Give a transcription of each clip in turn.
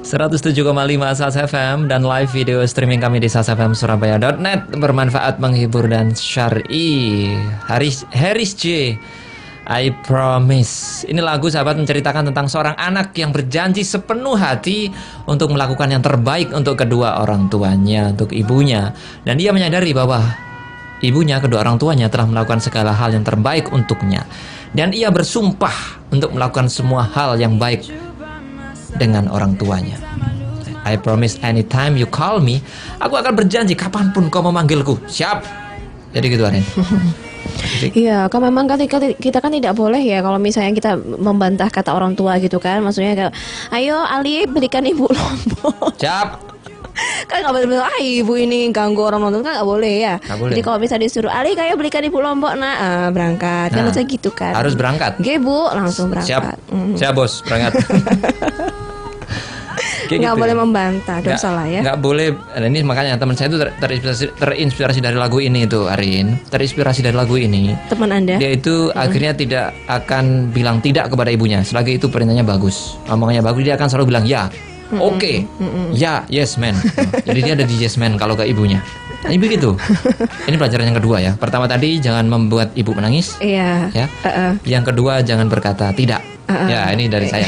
107,5 SAS FM dan live video streaming kami di sasfmsurabaya.net. Bermanfaat, menghibur, dan syar'i. Harris J, I Promise. Ini lagu, sahabat, menceritakan tentang seorang anak yang berjanji sepenuh hati untuk melakukan yang terbaik untuk kedua orang tuanya, untuk ibunya. Dan dia menyadari bahwa ibunya, kedua orang tuanya, telah melakukan segala hal yang terbaik untuknya. Dan ia bersumpah untuk melakukan semua hal yang baik dengan orang tuanya. I promise anytime you call me, aku akan berjanji kapanpun kau memanggilku. Siap. Jadi gitu, Arin. Iya, kalau memang kita kan tidak boleh ya kalau misalnya kita membantah kata orang tua gitu kan. Maksudnya kayak, ayo Ali belikan ibu lombok. Siap. Kan nggak boleh bilang, ibu ini ganggu orang nonton, kan nggak boleh ya. Gak boleh. Jadi kalau misalnya disuruh Ali kayak belikan ibu lombok, berangkat. Kan bisa gitu kan. Harus berangkat. Oke bu, langsung berangkat. Siap. Siap bos, berangkat. Nggak gitu boleh ya? Membantah, dosa lah ya. Nggak boleh. Ini makanya teman saya itu terinspirasi dari lagu ini itu, Arin. Terinspirasi dari lagu ini. Teman Anda? Dia itu akhirnya tidak akan bilang tidak kepada ibunya selagi itu perintahnya bagus, omongannya bagus. Dia akan selalu bilang ya, oke, ya, yes man. Jadi dia ada di yes man kalau ke ibunya. Ini begitu. Ini pelajaran yang kedua ya. Pertama tadi, jangan membuat ibu menangis. Iya. Ya. Yang kedua, jangan berkata tidak. Ya, ini dari saya.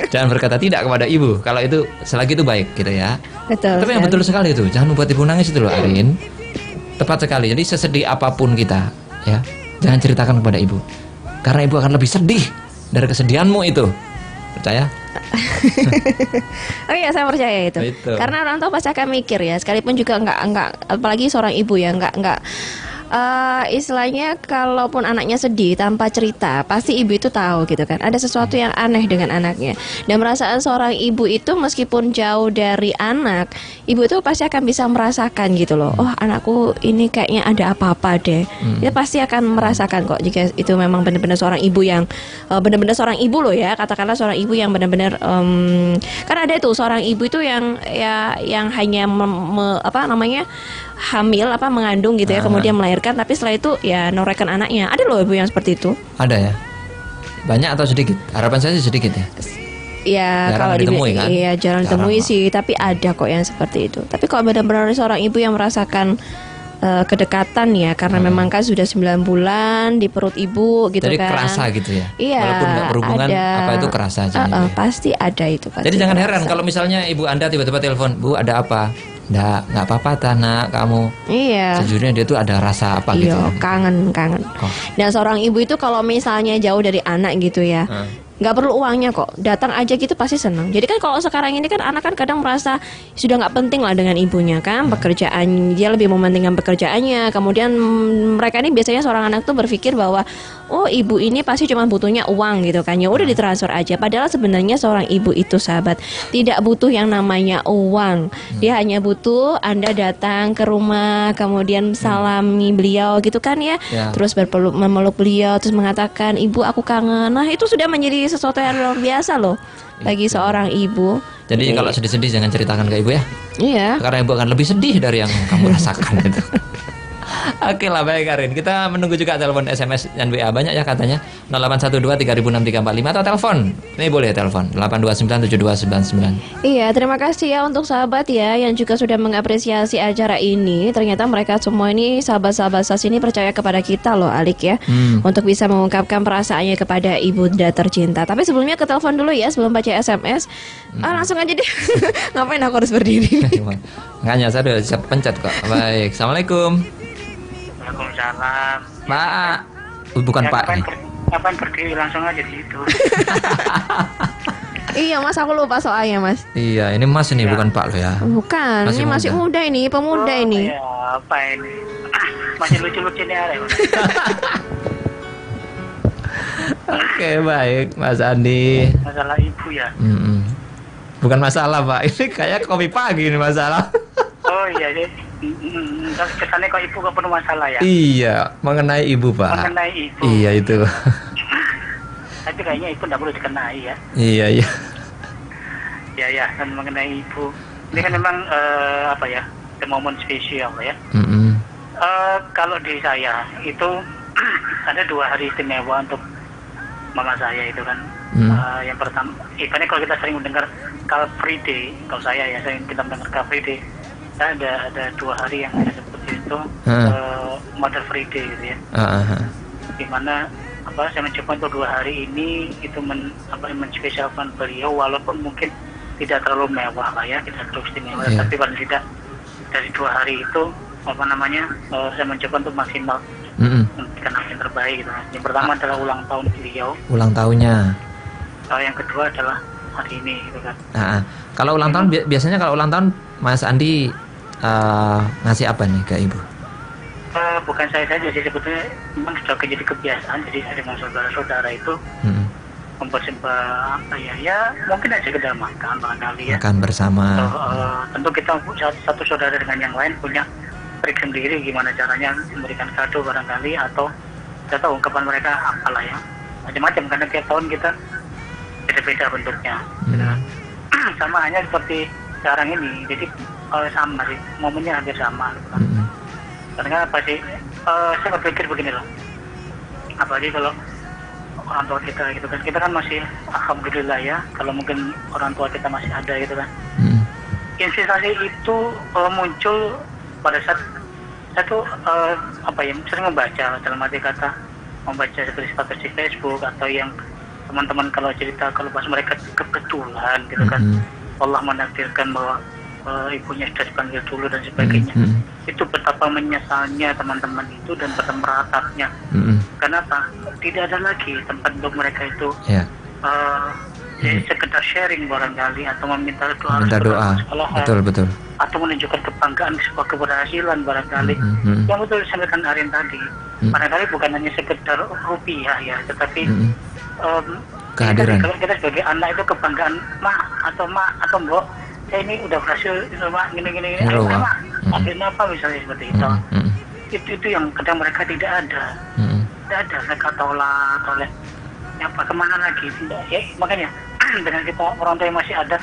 Jangan berkata tidak kepada ibu kalau itu selagi itu baik gitu ya. Betul. Tapi yang betul sekali itu, jangan membuat ibu nangis itu loh, Arin. Tepat sekali. Jadi sesedih apapun kita, ya, jangan ceritakan kepada ibu. Karena ibu akan lebih sedih dari kesedihanmu itu. Percaya? Oh iya, saya percaya itu. Karena orang tua pasti akan mikir ya, sekalipun juga nggak, apalagi seorang ibu ya, nggak istilahnya kalaupun anaknya sedih tanpa cerita, pasti ibu itu tahu gitu kan, ada sesuatu yang aneh dengan anaknya. Dan perasaan seorang ibu itu meskipun jauh dari anak, ibu itu pasti akan bisa merasakan gitu loh. Oh, anakku ini kayaknya ada apa-apa deh. Dia pasti akan merasakan kok jika itu memang benar-benar seorang ibu yang benar-benar seorang ibu loh ya. Katakanlah seorang ibu yang benar-benar kan ada itu seorang ibu itu yang ya yang hanya hamil mengandung gitu ya, kemudian melahirkan, tapi setelah itu ya norehkan anaknya. Ada loh ibu yang seperti itu. Ada ya? Banyak atau sedikit? Harapan saya sih sedikit ya. Ya kalau ditemui kan? Iya, jarang ditemui sih, tapi ada kok yang seperti itu. Tapi kalau benar-benar seorang ibu yang merasakan kedekatan ya, karena memang kan sudah 9 bulan di perut ibu gitu. Jadi kan. Jadi kerasa gitu ya. Iya. Walaupun nggak berhubungan, ada, apa itu kerasa aja. Pasti ada itu. Pasti. Jadi jangan heran kalau misalnya ibu Anda tiba-tiba telepon, "Bu, ada apa?" Nggak apa-apa Tana, kamu. Iya. Sejujurnya dia tuh ada rasa apa gitu. Iya, kangen. Dan seorang ibu itu kalau misalnya jauh dari anak gitu ya, nggak perlu uangnya kok, datang aja gitu pasti senang. Jadi kan kalau sekarang ini kan anak kan kadang merasa sudah nggak penting lah dengan ibunya kan, pekerjaan, dia lebih mementingkan pekerjaannya. Kemudian mereka ini biasanya seorang anak tuh berpikir bahwa oh ibu ini pasti cuma butuhnya uang gitu kan, ya udah ditransfer aja. Padahal sebenarnya seorang ibu itu, sahabat, tidak butuh yang namanya uang. Dia hanya butuh Anda datang ke rumah, kemudian salami beliau gitu kan ya. Terus memeluk beliau, terus mengatakan, "Ibu, aku kangen." Nah, itu sudah menjadi sesuatu yang luar biasa loh bagi seorang ibu. Jadi kalau sedih-sedih jangan ceritakan ke ibu ya. Iya. Karena ibu akan lebih sedih dari yang kamu rasakan itu. Oke lah, baik Karin. Kita menunggu juga telepon, SMS dan WA banyak ya katanya. 0812-306345 atau telepon. Ini boleh ya telepon 8297299. Iya, terima kasih ya untuk sahabat ya yang juga sudah mengapresiasi acara ini. Ternyata mereka semua ini sahabat-sahabat SAS ini percaya kepada kita loh, Alik ya. Untuk bisa mengungkapkan perasaannya kepada ibunda tercinta. Tapi sebelumnya ke telepon dulu ya sebelum baca SMS. Langsung aja deh. Ngapain aku harus berdiri? Makanya saya udah siap pencet kok. Baik, Assalamualaikum. Waalaikumsalam. Pak, bukan Pak nih. Kapan berdiri langsung aja di situ. Iya Mas, aku lupa soalnya Mas. Iya, ini Mas ini bukan Pak lo ya. Bukan, ini masih muda ini, pemuda ini. Ya, apa ini? Masih lucu-lucu nih Are. Oke, baik Mas Andi. Masalah ibu ya. Bukan masalah Pak, ini kayak kopi pagi ini masalah. Oh iya deh. Kesannya kok ibu gak penuh masalah ya? Iya, mengenai ibu Pak. Mengenai ibu. Iya itu. Tapi kayaknya ibu gak perlu dikenai ya. Iya. Ya, kan mengenai ibu. Ini kan memang momen spesial ya. Kalau di saya itu ada 2 hari istimewa untuk mama saya itu kan. Yang pertama, ibaratnya kalau kita sering mendengar Car Free Day, kalau saya ya sering kita mendengar Car Free Day, ada 2 hari yang saya sebut itu Mother Free Day gitu ya. Dimana saya mencoba untuk 2 hari ini itu menspesialkan beliau, walaupun mungkin tidak terlalu mewah lah ya, tidak terlalu istimewa, tapi paling tidak dari 2 hari itu saya mencoba untuk maksimal memberikan yang terbaik gitu. Yang pertama adalah ulang tahun beliau. Ulang tahunnya. Yang kedua adalah hari ini gitu kan. Kalau ulang tahun biasanya kalau ulang tahun Mas Andi ngasih apa nih ke ibu? Bukan saya saja sih, sebetulnya memang sudah jadi kebiasaan, jadi saya dengan saudara-saudara itu mempersembah mungkin aja sekedar makan barangkali ya. Makan bersama. Tentu kita satu saudara dengan yang lain punya trik sendiri gimana caranya memberikan kado barangkali, atau kita tahu ungkapan mereka apalah ya, macam-macam karena tiap tahun kita beda-beda bentuknya. Sama hanya seperti sekarang ini, jadi sama sih, momennya hampir sama gitu kan. Karena apa sih, saya berpikir begini loh, apalagi kalau orang tua kita gitu kan, kita kan masih alhamdulillah ya, kalau mungkin orang tua kita masih ada gitu kan. Investasi itu muncul pada saat saya tuh sering membaca, dalam arti kata membaca seperti status di Facebook, atau yang teman-teman kalau cerita kalau pas mereka kebetulan gitu kan Allah menakdirkan bahwa ibunya sudah dipanggil dulu dan sebagainya. Itu betapa menyesalnya teman-teman itu dan betapa meratapnya. Kenapa? Tidak ada lagi tempat untuk mereka itu sekedar sharing barangkali, atau meminta doa. Betul. Atau menunjukkan kebanggaan sebuah keberhasilan barangkali. Yang betul disampaikan Arin tadi. Barangkali bukan hanya sekedar rupiah ya, tetapi kehadiran. Kalau kita sebagai anak itu kebanggaan mak atau mbok, saya ini udah berhasil itu mak, gini mak, akhirnya apa misalnya seperti itu. Itu yang kadang mereka tidak ada. Tidak ada, mereka tolak apa kemana lagi tidak ya. Makanya dengan kita orang tua yang masih ada,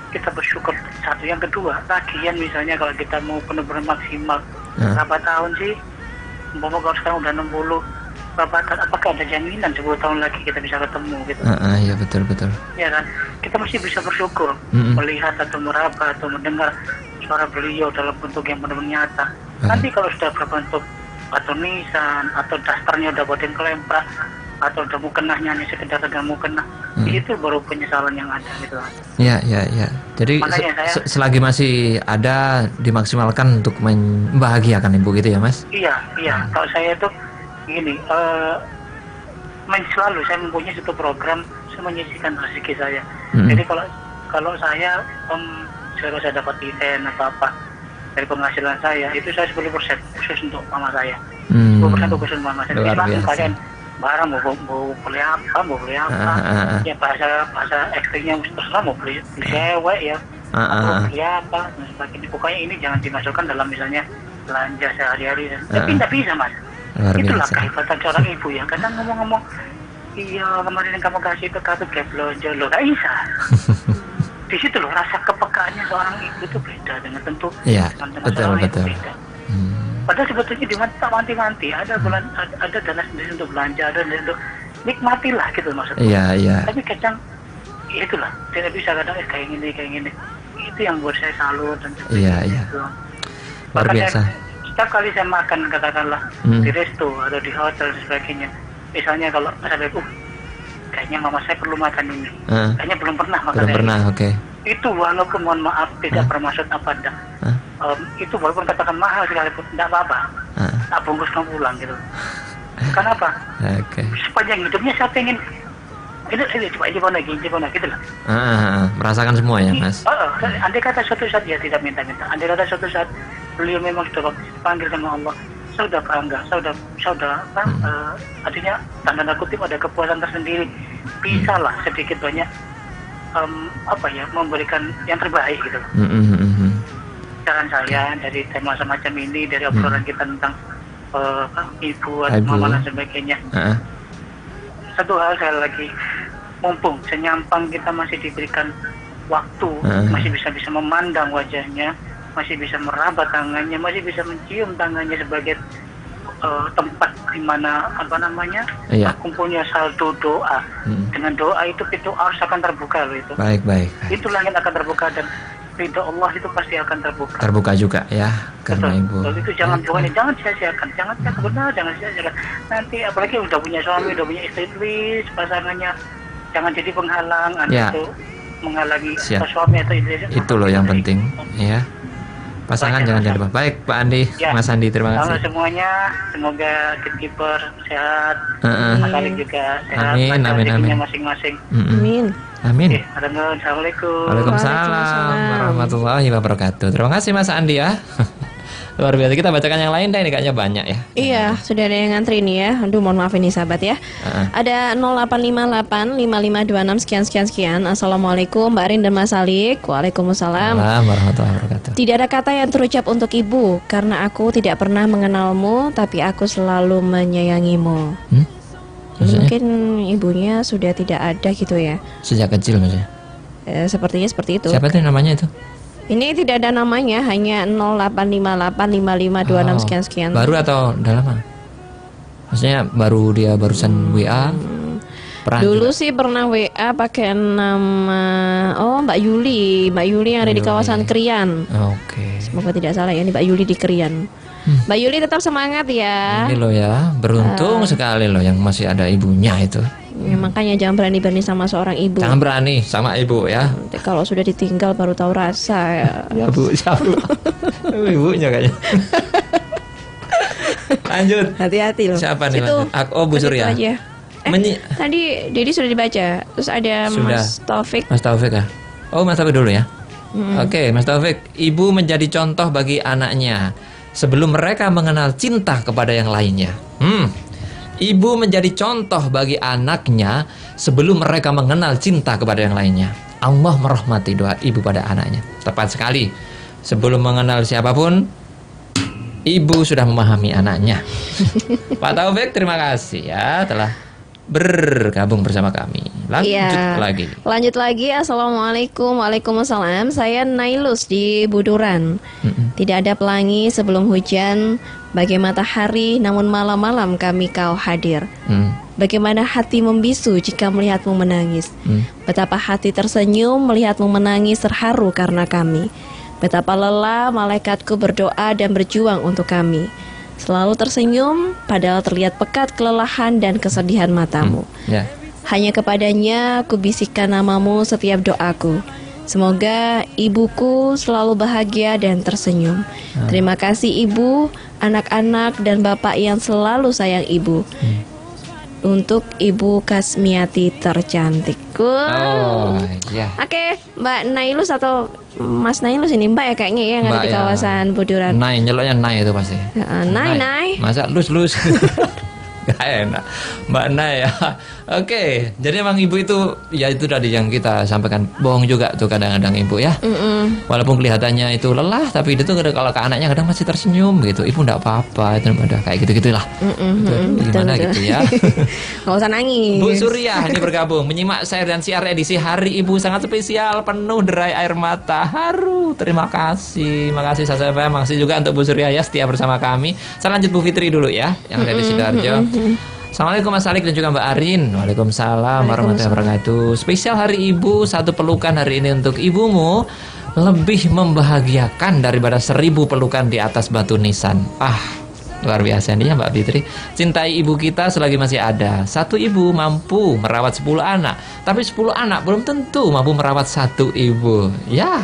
kita bersyukur. Satu, yang kedua, lagian misalnya kalau kita mau benar-benar maksimal berapa tahun sih, kalau sekarang udah 60 berapa tahun, apakah ada jaminan 10 tahun lagi kita bisa ketemu gitu. Iya betul ya kan, kita masih bisa bersyukur melihat atau meraba atau mendengar suara beliau dalam bentuk yang benar-benar nyata. Nanti kalau sudah berbentuk atau nisan atau dasternya udah buatin kelemprak, atau udah mukenahnya hanya sekedar mukenah, itu baru penyesalan yang ada gitu. Ya. Jadi selagi masih ada, dimaksimalkan untuk membahagiakan ibu gitu ya Mas? Iya. Kalau saya itu gini, selalu saya mempunyai satu program, saya menyisihkan rezeki saya. Jadi kalau saya saya dapat event atau apa dari penghasilan saya, itu saya 10% khusus untuk mama saya. 10% khusus mama saya. Jadi kalian barang mau beli apa, ya bahasa ekstrimnya terserah, mau beli cewek ya, atau beli apa dan sebagainya. Pokoknya ini jangan dimasukkan dalam misalnya belanja sehari-hari. Tapi tidak bisa Mas. Itulah kehebatan seorang ibu ya. Kadang ngomong-ngomong, iya kemarin yang kamu kasih itu kartu kayak belanja lo, nggak bisa. Di situ loh rasa kepekaannya seorang ibu itu beda dengan tentu betul. Beda. Padahal sebetulnya dimanti-manti, ada dana sendiri untuk belanja, ada dana untuk nikmatilah gitu maksudnya. Iya. Tapi kadang itulah tidak bisa, kadang kayak gini. Itu yang buat saya salut dan sebagainya. Iya. Luar biasa. Setiap kali saya makan katakanlah di resto atau di hotel dan sebagainya, misalnya kalau saya kayaknya mama saya perlu makan ini, kayaknya belum pernah makan oke. Itu walaupun mohon maaf tidak bermaksud apa enggak, itu walaupun katakan mahal sekalipun tidak apa-apa, tak bungkus kamu pulang gitu. Kenapa? Sepanjang hidupnya saya pengen ini coba lagi gitu lah. Merasakan semua ya Mas. Andai kata suatu saat dia tidak minta-minta, andai kata suatu saat beliau memang sudah dipanggil sama Allah, saya sudah bangga, saya sudah artinya tanda kutip ada kepuasan tersendiri, bisa lah sedikit banyak memberikan yang terbaik gitu. Saran saya dari tema semacam ini, dari obrolan kita tentang ibu atau mama dan sebagainya. Satu hal saya lagi, mumpung senyampang kita masih diberikan waktu, masih bisa memandang wajahnya, masih bisa meraba tangannya, masih bisa mencium tangannya sebagai tempat di mana Iya. kumpulnya saldo doa. Dengan doa itu pintu ars akan terbuka loh itu. Baik. Itu langit akan terbuka dan ridho Allah itu pasti akan terbuka. Terbuka juga ya karena Ibu. Betul, itu jangan jangan sia-siakan, jangan sia-siakan. Nanti apalagi udah punya suami, udah punya istri, please, pasangannya jangan jadi penghalang Ya. itu menghalangi Siap. suami atau istri. Itu loh yang penting ya. Pasangan jangan lupa. Baik Pak Andi, Ya. Mas Andi terima Halo kasih. semuanya, semoga gatekeeper sehat, Heeh. Mas Alik juga sehat, Amin, lancar amin, rezekinya amin. masing-masing. Amin. Amin. Oke, assalamualaikum. Waalaikumsalam Waalaikumsalam. warahmatullahi wabarakatuh. Terima kasih Mas Andi ya. Luar biasa. Kita bacakan yang lain deh, ini kayaknya banyak ya. Iya, sudah ada yang ngantri nih ya. Aduh, mohon maaf ini sahabat ya. Ada 0858 5526 sekian. Assalamualaikum Mbak Arin dan Mas Alik. Waalaikumsalam. Assalamualaikum warahmatullahi wabarakatuh. Tidak ada kata yang terucap untuk ibu, karena aku tidak pernah mengenalmu, tapi aku selalu menyayangimu. Maksudnya? Mungkin ibunya sudah tidak ada gitu ya. Sejak kecil maksudnya. Sepertinya seperti itu. Siapa tuh namanya itu? Ini tidak ada namanya, hanya 0858 5526 sekian. Baru atau udah lama? Maksudnya dia barusan WA? Pernah Dulu juga? sih pernah WA pakai nama Mbak Yuli yang ada di Yuli. kawasan Krian. Oke. Semoga tidak salah ya, ini Mbak Yuli di Krian. Mbak Yuli tetap semangat ya. Ini loh ya, beruntung sekali loh yang masih ada ibunya itu. Ya, makanya jangan berani-berani sama seorang ibu. Jangan berani sama ibu ya. Nanti kalau sudah ditinggal baru tahu rasa ya. Ya Bu, siapa? Ibunya kayaknya. Lanjut. Hati-hati loh. Siapa nih? Situ. Oh, Bu Situ Surya. aja. Tadi Dedi sudah dibaca. Terus ada Sudah. Mas Taufik. Mas Taufik ya? Oh, Mas Taufik dulu ya. Oke, Mas Taufik. Ibu menjadi contoh bagi anaknya sebelum mereka mengenal cinta kepada yang lainnya. Ibu menjadi contoh bagi anaknya sebelum mereka mengenal cinta kepada yang lainnya. Allah merahmati doa ibu pada anaknya. Tepat sekali. Sebelum mengenal siapapun, ibu sudah memahami anaknya. Pak Taufik, terima kasih ya telah bergabung bersama kami. Lanjut lagi. Assalamualaikum. Waalaikumsalam. Saya Nailus di Buduran. Tidak ada pelangi sebelum hujan, bagai matahari, namun malam-malam kau hadir. Bagaimana hati membisu jika melihatmu menangis. Betapa hati tersenyum melihatmu menangis terharu karena kami. Betapa lelah malaikatku berdoa dan berjuang untuk kami. Selalu tersenyum padahal terlihat pekat kelelahan dan kesedihan matamu. Hanya kepadanya ku bisikkan namamu setiap doaku. Semoga ibuku selalu bahagia dan tersenyum. Terima kasih ibu, anak-anak dan bapak yang selalu sayang ibu. Untuk Ibu Kasmiati tercantik. Oke, Mbak Nailus atau Mas Nailus ini Mbak ya kayaknya ya yang ada di kawasan Buduran. Nyeloknya Nai itu pasti. Nai. Masa lus. Gak enak Mbak Nay ya. Oke, jadi emang ibu itu ya itu tadi yang kita sampaikan, bohong juga tuh kadang-kadang ibu ya. Walaupun kelihatannya itu lelah, tapi itu kalau ke anaknya kadang masih tersenyum gitu. Ibu enggak apa-apa, itu udah kayak gitu-gitulah. Gimana betul. gitu ya. Gak usah nangis. Bu Surya ini bergabung menyimak share dan siar edisi Hari Ibu sangat spesial, penuh derai air mata haru. Terima kasih. Makasih Sasa FM, makasih juga untuk Bu Surya ya setia bersama kami. Saya lanjut Bu Fitri dulu ya yang ada di Sidoarjo. Assalamualaikum Mas Alik dan juga Mbak Arin. Waalaikumsalam warahmatullahi wabarakatuh. Spesial Hari Ibu, satu pelukan hari ini untuk ibumu lebih membahagiakan daripada 1000 pelukan di atas batu nisan. Luar biasa nih ya Mbak Fitri. Cintai ibu kita selagi masih ada. Satu ibu mampu merawat 10 anak, tapi 10 anak belum tentu mampu merawat satu ibu. Ya.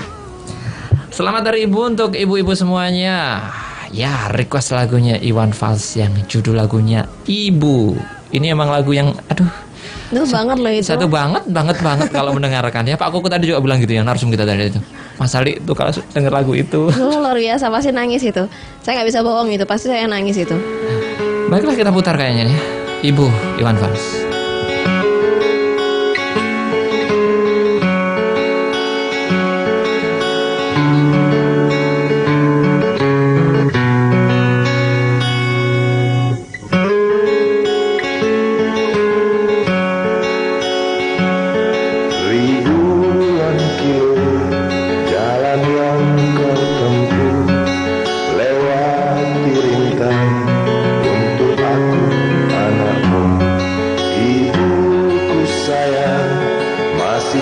Selamat Hari Ibu untuk ibu-ibu semuanya. Ya, request lagunya Iwan Fals yang judul lagunya Ibu. Ini emang lagu yang Itu banget loh itu. Satu banget kalau mendengarkan ya. Pak Koko tadi juga bilang gitu ya, narsum kita tadi itu. Mas Ali tuh kalau denger lagu itu. Luar biasa, pasti nangis itu. Saya nggak bisa bohong itu, pasti saya nangis itu. Baiklah kita putar kayaknya ya. Ibu Iwan Fals.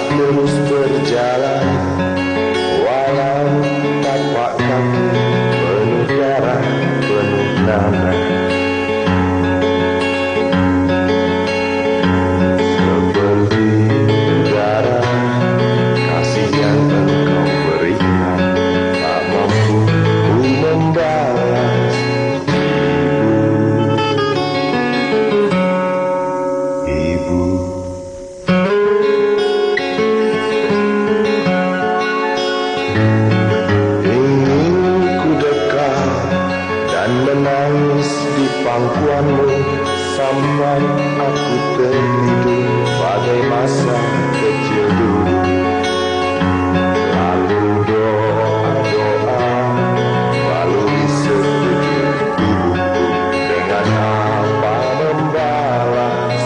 terus berjalan, walau tapak kaki penuh darah, penuh nanah. Seperti udara kasih yang engkau berikan, tak mampu ku membalas. Ibu, ingin ku dekat dan menangis di pangkuanmu sampai aku tertidur bagai masa kecil dulu. Lalu doa-doa balui sekujur tubuhku, dengan apa membalas.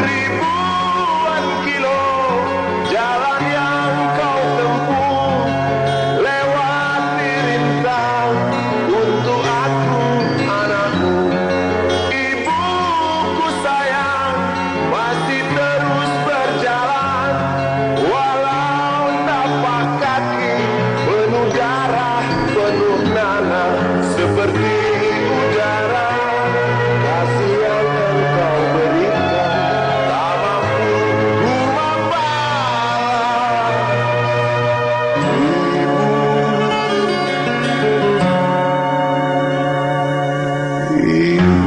Ribuan kilo jalan yang kau tempuh, lewati rintang untuk aku anakmu. Ibuku sayang masih terus berjalan, walau tapak kaki penuh darah, penuh nanah. Seperti udara kasih yang engkau berikan, tak mampu ku membalas. Ibu,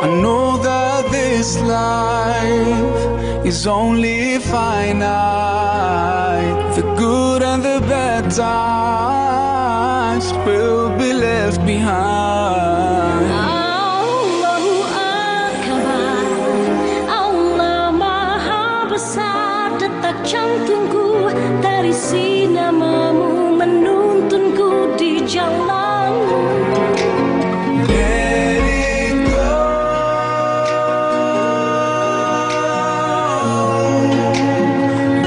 I know that this life is only finite. The good and the bad times will be left behind. Allahu Akbar, Allah Maha Besar. Detak jantungku terisi namamu, menuntunku di jalanmu. Let it go.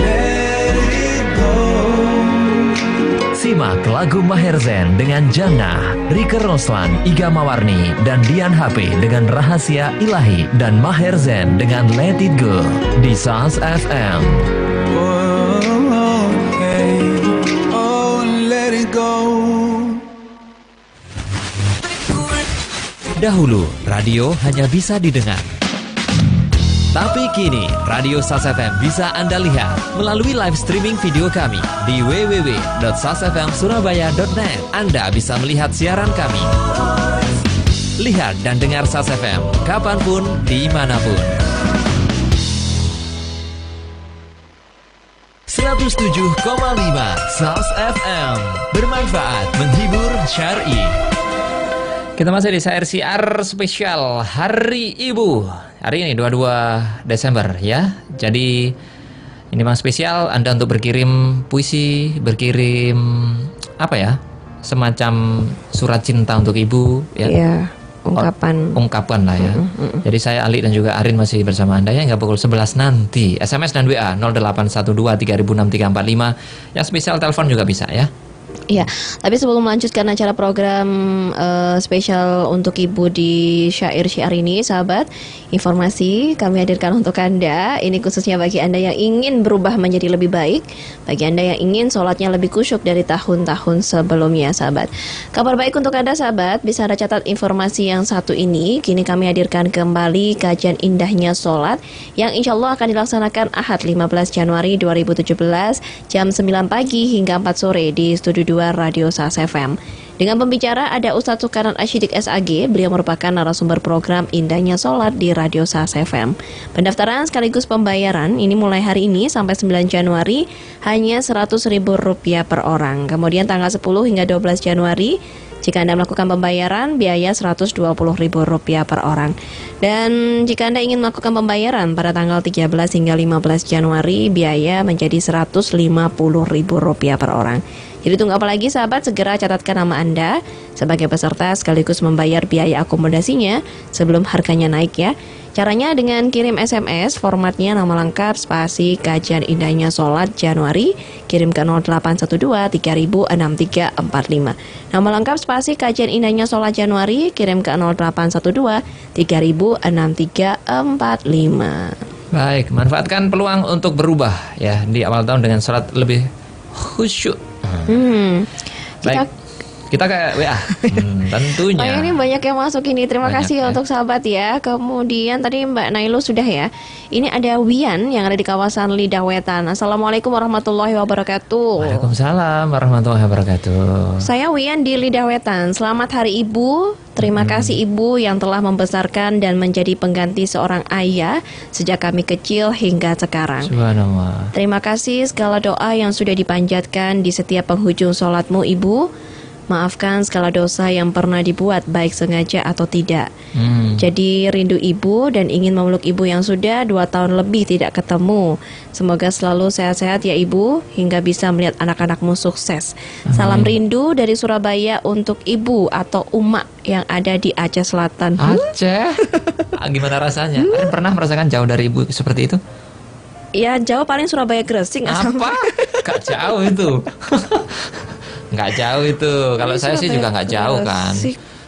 Let it go. Simak lagu Maher Zain dengan Jannah, Rike Roslan, Iga Mawarni, dan Dian HP dengan Rahasia Ilahi, dan Maher Zain dengan Let It Go di SAS FM. Oh, hey. Oh, let it go. Dahulu, radio hanya bisa didengar. Tapi kini, Radio SAS FM bisa Anda lihat melalui live streaming video kami di www.sasfmsurabaya.net. Anda bisa melihat siaran kami. Lihat dan dengar SAS FM kapanpun, dimanapun. 107,5 SAS FM, bermanfaat, menghibur, syar'i. Kita masih di SHR spesial Hari Ibu. Hari ini 22 Desember ya. Jadi ini memang spesial Anda untuk berkirim puisi, berkirim apa ya? Semacam surat cinta untuk ibu ya. Iya, ungkapan lah ya. Jadi saya Ali dan juga Arin masih bersama Anda ya hingga pukul 11 nanti. SMS dan WA 0812-36345. Yang spesial telepon juga bisa ya. Iya, tapi sebelum melanjutkan acara program spesial untuk ibu di syair-syair ini, sahabat, informasi kami hadirkan untuk Anda. Ini khususnya bagi Anda yang ingin berubah menjadi lebih baik, bagi Anda yang ingin sholatnya lebih khusyuk dari tahun-tahun sebelumnya, sahabat. Kabar baik untuk Anda, sahabat, bisa Anda catat informasi yang satu ini. Kini kami hadirkan kembali kajian indahnya sholat yang insya Allah akan dilaksanakan Ahad 15 Januari 2017 jam 9 pagi hingga 4 sore di Studio 2 Radio SAS FM. Dengan pembicara ada Ustadz Sukaran Asyidik SAG, beliau merupakan narasumber program Indahnya Sholat di Radio SAS FM. Pendaftaran sekaligus pembayaran ini mulai hari ini sampai 9 Januari hanya Rp100.000 per orang. Kemudian tanggal 10 hingga 12 Januari Jika Anda melakukan pembayaran, biaya Rp120.000 per orang. Dan jika Anda ingin melakukan pembayaran pada tanggal 13 hingga 15 Januari, biaya menjadi Rp150.000 per orang. Jadi tunggu apa lagi sahabat, segera catatkan nama Anda sebagai peserta sekaligus membayar biaya akomodasinya sebelum harganya naik ya. Caranya dengan kirim SMS, formatnya nama lengkap, spasi, kajian indahnya sholat Januari, kirim ke 0812 306345. Nama lengkap, spasi, kajian indahnya sholat Januari, kirim ke 0812 306345. Baik, manfaatkan peluang untuk berubah ya di awal tahun dengan sholat lebih khusyuk. Baik. Kita kayak WA tentunya. Oh ini banyak yang masuk ini. Terima Banyak, kasih ya. untuk sahabat ya. Kemudian tadi Mbak Nailo sudah ya. Ini ada Wian yang ada di kawasan Lidah Wetan. Assalamualaikum warahmatullahi wabarakatuh. Waalaikumsalam warahmatullahi wabarakatuh. Saya Wian di Lidah Wetan. Selamat Hari Ibu. Terima kasih Ibu yang telah membesarkan dan menjadi pengganti seorang ayah sejak kami kecil hingga sekarang. Subhanallah. Terima kasih segala doa yang sudah dipanjatkan di setiap penghujung sholatmu Ibu. Maafkan segala dosa yang pernah dibuat baik sengaja atau tidak. Jadi rindu Ibu dan ingin memeluk Ibu yang sudah 2 tahun lebih tidak ketemu. Semoga selalu sehat-sehat ya Ibu hingga bisa melihat anak-anakmu sukses. Salam rindu dari Surabaya untuk Ibu atau Uma yang ada di Aceh Selatan. Aceh? Gimana rasanya? Kalian pernah merasakan jauh dari Ibu seperti itu? Ya jauh paling Surabaya Gresik. Apa? Gak jauh itu. Nggak jauh itu. Kalau saya sih juga nggak jauh kan.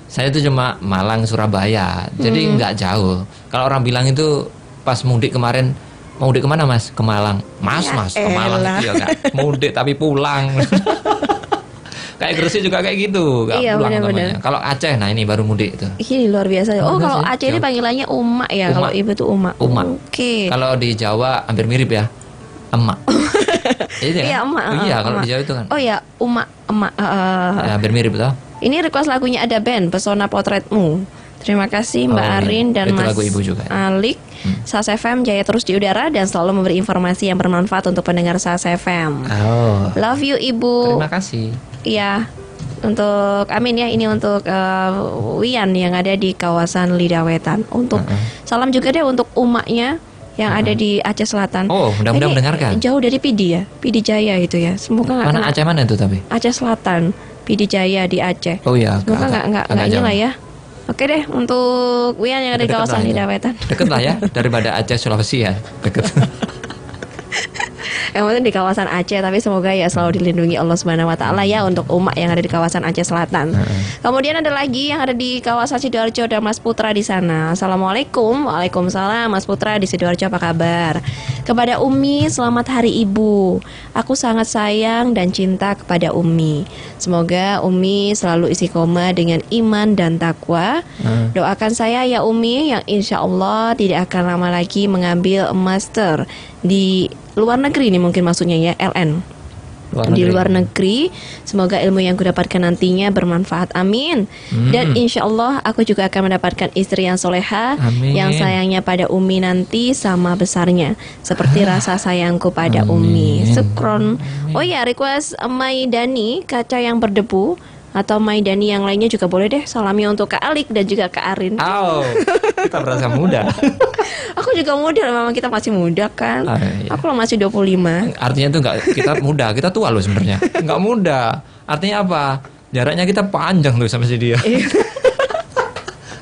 Saya itu cuma Malang Surabaya. Jadi nggak jauh. Kalau orang bilang itu pas mudik kemarin, mau mudik kemana Mas? Ke Malang. Mas ke Malang itu ya kan. Mudik tapi pulang. Kayak Gresik juga kayak gitu. Nggak Iya, pulang benar-benar. namanya. Kalau Aceh, nah ini baru mudik itu. Ini luar biasa. Oh, Benar kalau sih, Aceh ini jauh. panggilannya Uma ya. Uma. Kalau Ibu tuh Uma. Uma. Oke. Kalau di Jawa hampir mirip ya. Emak. Iya, Iya, kan? emak. Iya, kalau emak. di Jawa itu kan. Oh ya, Uma, emak. Ya, hampir mirip toh. Ini request lagunya ada band Pesona Potretmu. Terima kasih Mbak Oh, iya. Arin dan Itu Mas lagu Ibu juga. Alik. SAS FM jaya terus di udara dan selalu memberi informasi yang bermanfaat untuk pendengar SAS FM. Oh. Love you Ibu. Terima kasih. Iya. Untuk Amin ya, ini untuk Wian yang ada di kawasan Lidah Wetan. Untuk salam juga deh untuk umaknya yang ada di Aceh Selatan. Oh, mudah-mudahan Ini mendengarkan. Jauh dari Pidi ya, Pidi Jaya itu ya. Semoga nggak Mana kena. Aceh mana itu tapi? Aceh Selatan, Pidi Jaya di Aceh. Oh iya, Semoga nggak agak ini jauh. lah ya. Oke deh, untuk Wian yang ada di Deket kawasan lah ya. Lidah Wetan. Deket lah ya daripada Aceh Sulawesi ya. Deket. Yang penting di kawasan Aceh, tapi semoga ya selalu dilindungi Allah Subhanahu wa taala ya untuk umat yang ada di kawasan Aceh Selatan. Kemudian ada lagi yang ada di kawasan Sidoarjo dan Mas Putra di sana. Assalamualaikum. Waalaikumsalam Mas Putra di Sidoarjo, apa kabar? Kepada Umi, selamat Hari Ibu. Aku sangat sayang dan cinta kepada Umi. Semoga Umi selalu istiqomah dengan iman dan takwa. Doakan saya ya Umi yang insya Allah tidak akan lama lagi mengambil master di luar negeri nih mungkin maksudnya ya, LN di luar negeri. Semoga ilmu yang kudapatkan nantinya bermanfaat, amin. Dan insya Allah aku juga akan mendapatkan istri yang soleha, Amin. yang sayangnya pada Umi nanti sama besarnya seperti rasa sayangku pada Umi. Sukron. Oh ya, request Maidani kaca yang berdebu atau Maidani yang lainnya juga boleh deh. Salami untuk Kak Alik dan juga Kak Arin. Oh, kita berasa muda. Aku juga muda, memang kita masih muda kan. Ah, iya. Aku masih 25. Artinya itu enggak kita muda, kita tua loh sebenarnya. Enggak muda. Artinya apa? Jaraknya kita panjang tuh sama si dia.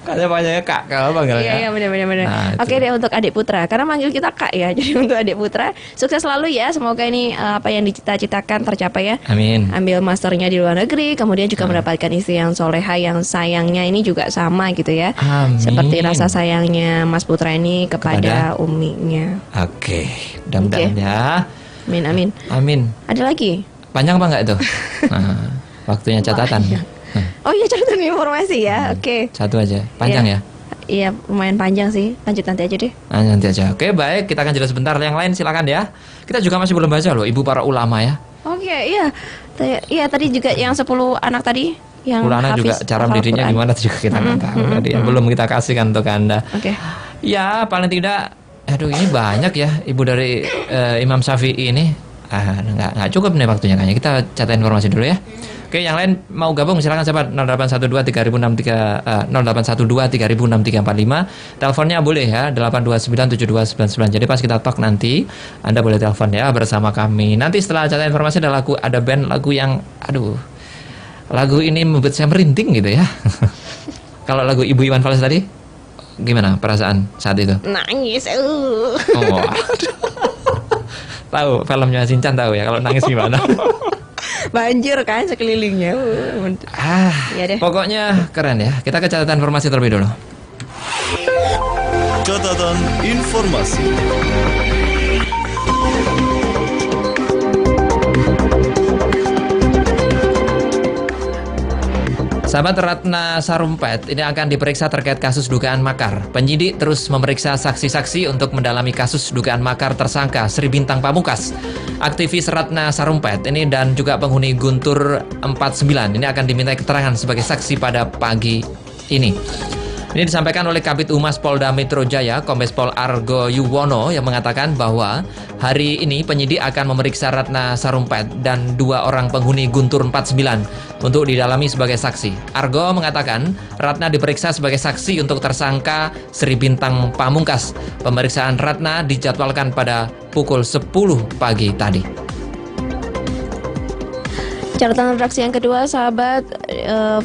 Katanya panjangnya Kak, kalau panggilnya. Iya benar. Nah, itu. Oke deh untuk adik Putra, karena manggil kita Kak ya. Jadi untuk adik Putra sukses selalu ya. Semoga ini apa yang dicita-citakan tercapai ya. Amin. Ambil masternya di luar negeri, kemudian juga mendapatkan istri yang soleha, yang sayangnya ini juga sama gitu ya. Amin. Seperti rasa sayangnya Mas Putra ini kepada Kepada? uminya. Oke, mudah-mudahan ya. Amin. Amin. Ada lagi? Panjang apa enggak itu? Nah, waktunya catatan. Oh iya, catatan informasi ya. Oke. Satu aja. Panjang ya? Iya, lumayan panjang sih. Lanjut nanti aja deh. Nah, nanti aja. Oke, baik. Kita akan jelas sebentar. Yang lain silakan ya. Kita juga masih belum baca loh, Ibu para ulama ya. Oke, iya. Iya, tadi juga yang 10 anak tadi yang Ulama juga hafiz cara hafal mendidiknya Quran. gimana juga kita nggak tahu tadi ya. Belum kita kasihkan untuk Anda. Oke. Ya, paling tidak aduh ini banyak ya Ibu dari Imam Syafi'i ini. Nggak cukup nih waktunya kayaknya. Kita catat informasi dulu ya. Oke, yang lain mau gabung silakan sahabat 0812 3063 0812 306345. Teleponnya boleh ya 8297299. Jadi pas kita talk nanti Anda boleh telepon ya bersama kami. Nanti setelah catatan informasi ada band lagu yang lagu ini membuat saya merinding gitu ya. Kalau lagu Ibu Iwan Fals tadi gimana perasaan saat itu? Nangis. Oh. Tahu filmnya Shinchan tahu ya kalau nangis gimana? Banjir kan sekelilingnya. Ya deh. Pokoknya keren ya. Kita ke catatan informasi terlebih dulu. Catatan informasi. Sahabat, Ratna Sarumpait ini akan diperiksa terkait kasus dugaan makar. Penyidik terus memeriksa saksi-saksi untuk mendalami kasus dugaan makar tersangka Sri Bintang Pamungkas. Aktivis Ratna Sarumpait ini dan juga penghuni Guntur 49 ini akan dimintai keterangan sebagai saksi pada pagi ini. Ini disampaikan oleh Kabid Humas Polda Metro Jaya, Kombes Pol Argo Yuwono, yang mengatakan bahwa hari ini penyidik akan memeriksa Ratna Sarumpait dan 2 orang penghuni Guntur 49 untuk didalami sebagai saksi. Argo mengatakan Ratna diperiksa sebagai saksi untuk tersangka Sri Bintang Pamungkas. Pemeriksaan Ratna dijadwalkan pada pukul 10 pagi tadi. Catatan redaksi yang kedua, sahabat,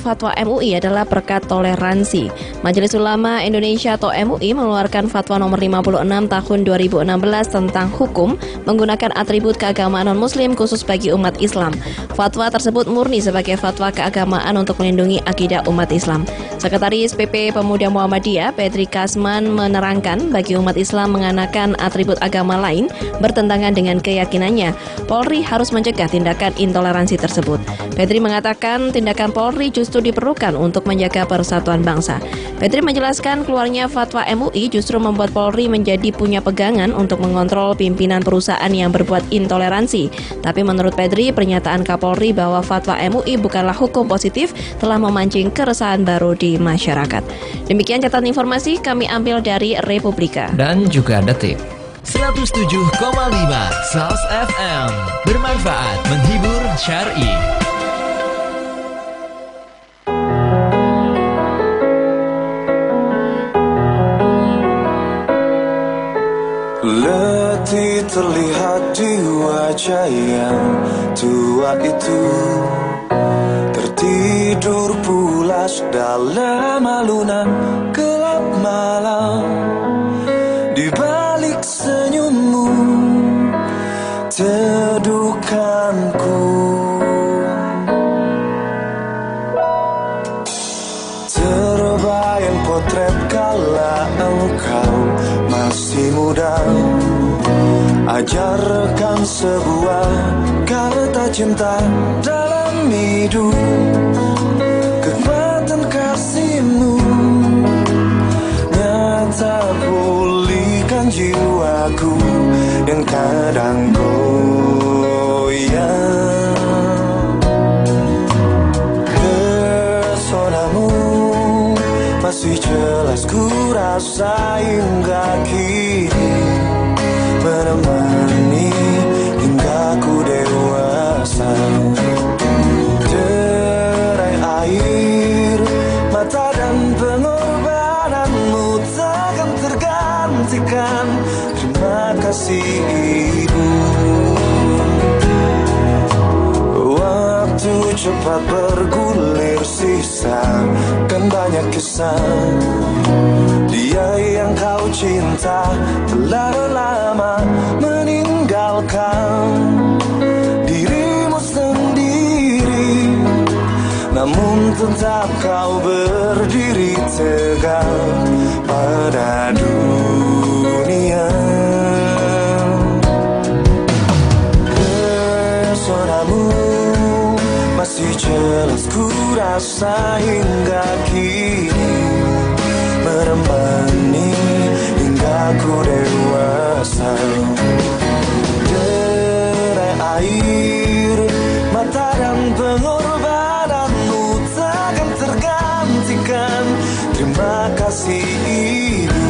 fatwa MUI adalah berkat toleransi. Majelis Ulama Indonesia atau MUI mengeluarkan fatwa nomor 56 tahun 2016 tentang hukum menggunakan atribut keagamaan non-muslim khusus bagi umat Islam. Fatwa tersebut murni sebagai fatwa keagamaan untuk melindungi akidah umat Islam. Sekretaris PP Pemuda Muhammadiyah, Petri Kasman, menerangkan bagi umat Islam mengenakan atribut agama lain bertentangan dengan keyakinannya. Polri harus mencegah tindakan intoleransi tersebut. Petri mengatakan tindakan Polri justru diperlukan untuk menjaga persatuan bangsa. Petri menjelaskan keluarnya fatwa MUI justru membuat Polri menjadi punya pegangan untuk mengontrol pimpinan perusahaan yang berbuat intoleransi. Tapi menurut Petri, pernyataan Kapolri bahwa fatwa MUI bukanlah hukum positif telah memancing keresahan baru di masyarakat. Demikian catatan informasi kami ambil dari Republika dan juga Detik. 107,5 SAS FM, bermanfaat, menghibur, syar'i. Letih terlihat di wajah yang tua itu, tertidur pulas dalam alunan gelap malam. Di balik senyummu, teduhkanku. Terbayang potret kala engkau masih muda, ajarkan sebuah kata cinta dalam hidup. Kekuatan kasihmu nyata pulihkan jiwaku yang kadang goyang. Pesonamu masih jelas ku rasa hingga kini, menemani hingga ku dewasa. Derai air mata dan pengorbananmu takkan tergantikan. Terima kasih Ibu. Waktu cepat bergulir, sisakan banyak kesan. Dia yang kau cinta telah lama meninggalkan dirimu sendiri, namun tetap kau berdiri tegak pada dunia. Pesonamu masih jelas ku rasa hingga kini, menemani hingga ku dewasa. Derai air mata dan pengorbananmu takkan tergantikan. Terima kasih Ibu.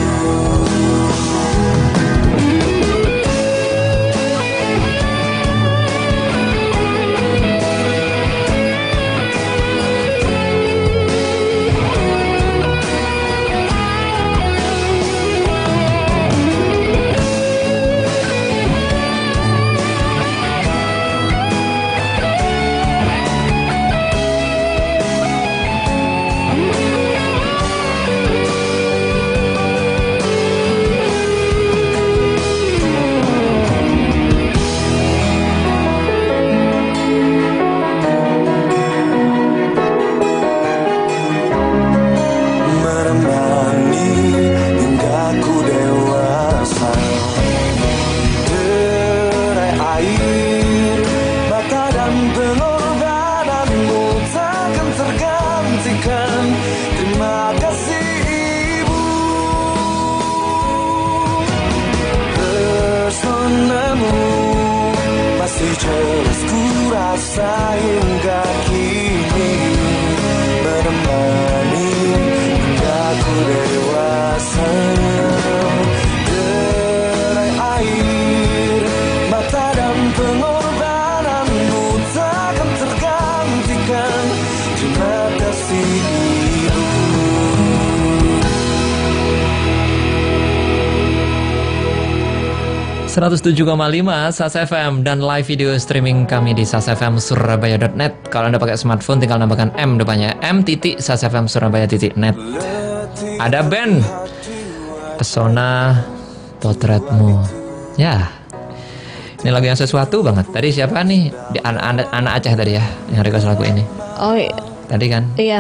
sehingga kini menemani hingga ku dewasa. Derai air mata dan pengorbananmu takkan tergantikan. Terima kasih ibu. 107,5 SAS FM dan live video streaming kami di sasfmsurabaya.net. Kalau Anda pakai smartphone tinggal nambahkan M depannya, m.sasfmsurabaya.net. Ada band Pesona Potretmu. Ya, ini lagu yang sesuatu banget. Tadi siapa nih? Anak Aceh tadi ya yang request lagu ini. Oh iya. Tadi kan? Iya,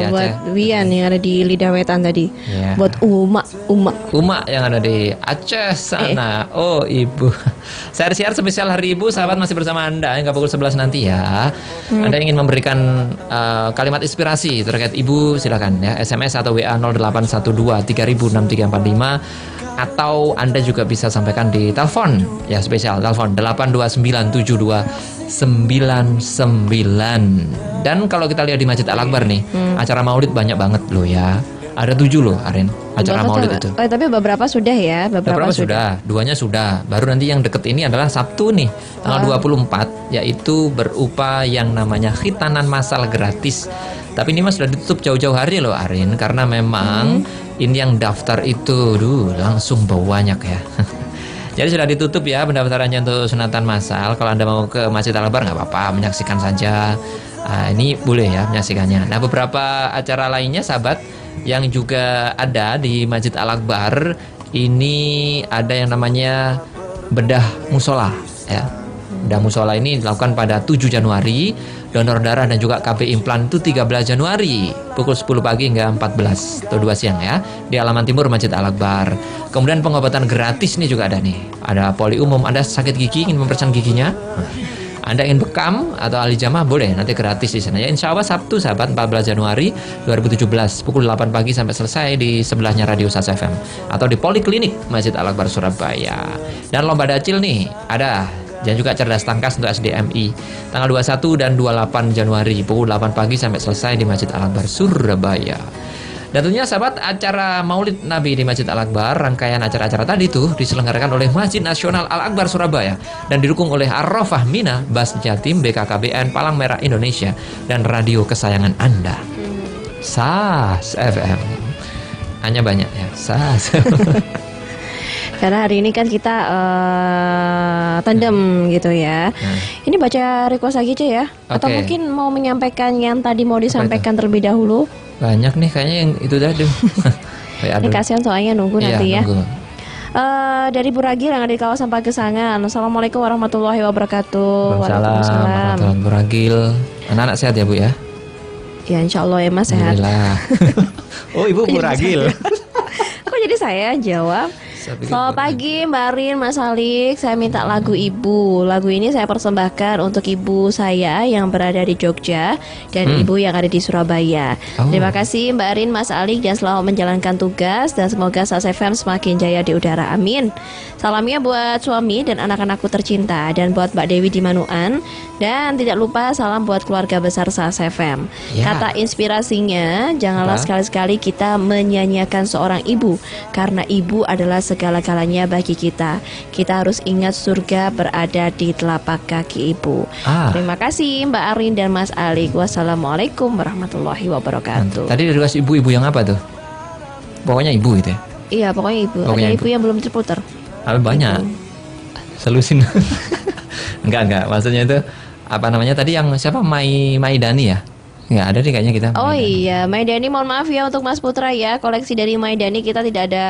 buat Wian yang ada di Lidah Wetan tadi. Iya. Buat Uma yang ada di Aceh sana. Oh, Ibu. Share spesial Hari Ibu, sahabat masih bersama Anda hingga pukul 11 nanti ya. Anda ingin memberikan kalimat inspirasi terkait Ibu, silakan ya. SMS atau WA 0812 306345. Atau Anda juga bisa sampaikan di telepon ya, spesial telepon 8297299. Dan kalau kita lihat di Masjid Al-Akbar nih, acara Maulid banyak banget loh ya. Ada 7 loh, Arin, acara Maulid itu. Tapi beberapa sudah ya, beberapa sudah. Duanya sudah. Baru nanti yang deket ini adalah Sabtu nih, tanggal 24, yaitu berupa yang namanya khitanan massal gratis. Tapi ini Mas sudah ditutup jauh-jauh hari loh, Arin, karena memang ini yang daftar itu langsung banyak ya. Jadi sudah ditutup ya pendaftarannya untuk sunatan massal. Kalau Anda mau ke Masjid Al-Akbar nggak apa-apa, menyaksikan saja. Ini boleh ya menyaksikannya. Nah, beberapa acara lainnya sahabat yang juga ada di Masjid Al-Akbar ini ada yang namanya bedah musola ya. Bedah musola ini dilakukan pada 7 Januari, donor darah dan juga KB implan itu 13 Januari pukul 10 pagi hingga 14 atau 2 siang ya di halaman timur Masjid Al-Akbar. Kemudian pengobatan gratis nih juga ada nih. Ada poli umum, Anda sakit gigi ingin mempercantik giginya, Anda ingin bekam atau alijamah boleh, nanti gratis di sana ya. Insya Allah Sabtu sahabat 14 Januari 2017 pukul 8 pagi sampai selesai di sebelahnya Radio SAS FM atau di Poliklinik Masjid Al-Akbar Surabaya. Dan lomba dacil nih ada, dan juga cerdas tangkas untuk SDMI tanggal 21 dan 28 Januari pukul 8 pagi sampai selesai di Masjid Al-Akbar Surabaya. Dan tentunya sahabat, acara Maulid Nabi di Masjid Al-Akbar, rangkaian acara-acara tadi tuh diselenggarakan oleh Masjid Nasional Al-Akbar Surabaya dan didukung oleh Ar-Rafah Mina, Bas Jatim, BKKBN, Palang Merah Indonesia dan radio kesayangan Anda, SAS FM. Hanya banyak ya, SAS. Karena hari ini kan kita tandem gitu ya. Ini baca request lagi aja ya. Atau mungkin mau menyampaikan yang tadi mau disampaikan terlebih dahulu. Banyak nih kayaknya yang itu tadi. Ini kasihan soalnya nunggu nanti ya. Nunggu. Dari Bu Ragil yang ada di kawasan Pagesangan. Assalamualaikum warahmatullahi wabarakatuh. Waalaikumsalam. Bu Ragil. Anak-anak sehat ya Bu ya? Ya insya Allah ya Mas sehat. Oh Ibu Bu Ragil. Kok jadi saya jawab? Selamat pagi Mbak Arin, Mas Alik. Saya minta lagu Ibu. Lagu ini saya persembahkan untuk ibu saya yang berada di Jogja dan ibu yang ada di Surabaya. Terima kasih Mbak Arin, Mas Alik, dan selamat menjalankan tugas. Dan semoga SAS FM semakin jaya di udara, amin. Salamnya buat suami dan anak-anakku tercinta, dan buat Mbak Dewi di Manuan. Dan tidak lupa salam buat keluarga besar SAS FM. Kata inspirasinya, janganlah sekali-sekali kita menyanyiakan seorang ibu, karena ibu adalah segala-galanya bagi kita. Kita harus ingat surga berada di telapak kaki ibu. Terima kasih Mbak Arin dan Mas Alik. Wassalamualaikum warahmatullahi wabarakatuh. Tadi dari ibu-ibu yang apa tuh? Pokoknya ibu gitu ya? Iya pokoknya ibu. Ada ibu yang belum terputar. Banyak. Selusin. Enggak. Maksudnya itu apa namanya tadi yang siapa? Maidani ya? Nggak ada nih kayaknya kita. Oh iya, Maidani, mohon maaf ya untuk Mas Putra ya. Koleksi dari Maidani kita tidak ada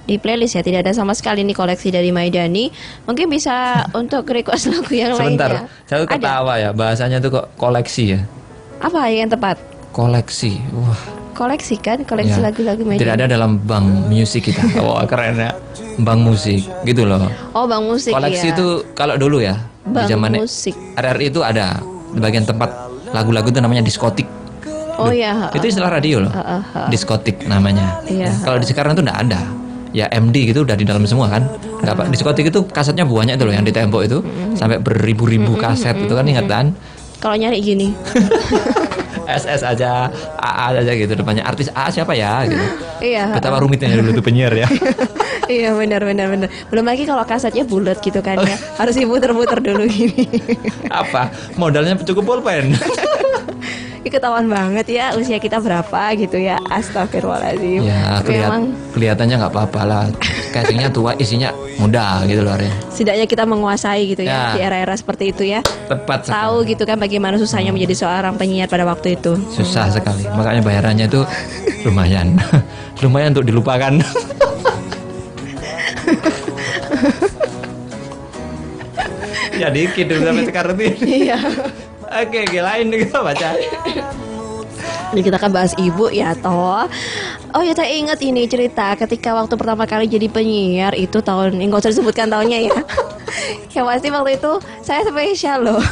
di playlist ya, tidak ada sama sekali nih koleksi dari Maidani. Mungkin bisa untuk request lagu yang lainnya. Sebentar, saya ketawa ya, bahasanya tuh kok koleksi ya. Apa yang tepat? Koleksi, wah. Koleksi kan, koleksi lagu-lagu Maidani. Tidak ada dalam bank musik kita. Wah keren ya, bank musik gitu loh. Oh bank musik. Koleksi ya. Itu kalau dulu ya, bank di zaman musik. RRI itu ada di bagian tempat lagu-lagu itu namanya diskotik. Oh iya. Itu istilah radio loh. Diskotik namanya. Iya. Kalau di sekarang tuh nggak ada. ya MD gitu udah di dalam semua kan. Nggak Pak, diskotik itu kasetnya banyak itu loh yang di tembok itu sampai beribu-ribu kaset itu kan, ingat kan? Kalau nyari gini. SS aja, AA aja gitu depannya, artis A siapa ya gitu. Iya. Betapa rumitnya dulu tuh penyiar ya. Iya benar. Belum lagi kalau kasetnya bulat gitu kan ya. Harus diputer-puter dulu gini. Apa? Modalnya cukup pulpen. Ini ketahuan banget ya usia kita berapa gitu ya. Astagfirullahaladzim. Ya kelihatannya nggak apa-apa lah. Casingnya tua, isinya muda gitu loh. Setidaknya kita menguasai gitu ya di era-era seperti itu ya. Tepat sekali. Tahu gitu kan bagaimana susahnya menjadi seorang penyiar pada waktu itu. Susah sekali. Makanya bayarannya itu lumayan. Lumayan untuk dilupakan. Ya dikit dulu sampai sekarang ini. Iya. Oke, lain nih kita baca. Jadi kita kan bahas ibu ya toh. Oh ya, saya ingat ini cerita ketika waktu pertama kali jadi penyiar itu tahun, nggak usah disebutkan tahunnya ya. Yang pasti waktu itu saya spesial loh.